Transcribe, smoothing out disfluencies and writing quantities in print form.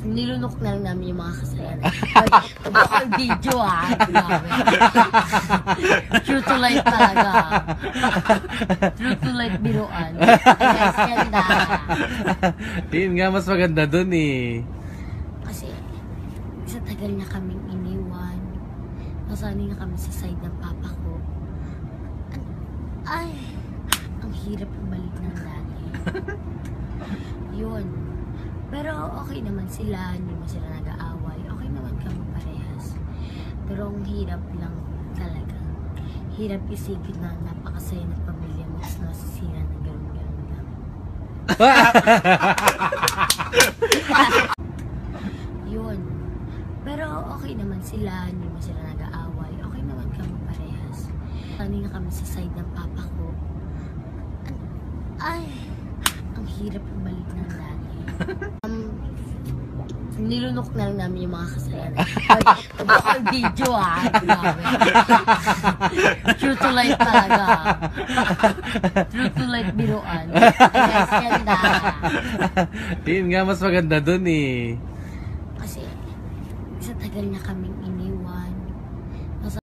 Nilunok na lang namin yung mga kasalanan. Baka video grabe. True to life talaga. True to life biruan. Yes, ganda. Yun nga, mas maganda dun eh. Kasi, sa tagal na kaming iniwan, nasanay na kami sa side ng papa ko. Ay, ang hirap bumalik ng dati. Yun. Pero okay naman sila, hindi mo sila nag-aaway. Okay naman kami parehas. Pero ang hirap lang talaga. Hirap isipin na napakasaya ng pamilya mo tapos nasisira na gano'n-gano'n lang. Yun. Pero okay naman sila, hindi mo sila nag-aaway. Okay naman kami parehas. Sanay na kami sa side ng papa ko. Ay, ang hirap bumalik ng dati. Nilunok na lang namin yung mga kasalanan. Baka video grabe. True to life talaga. True to life biruan. Yes, ganda. Yun nga, mas maganda dun eh. Kasi, sa tagal na kaming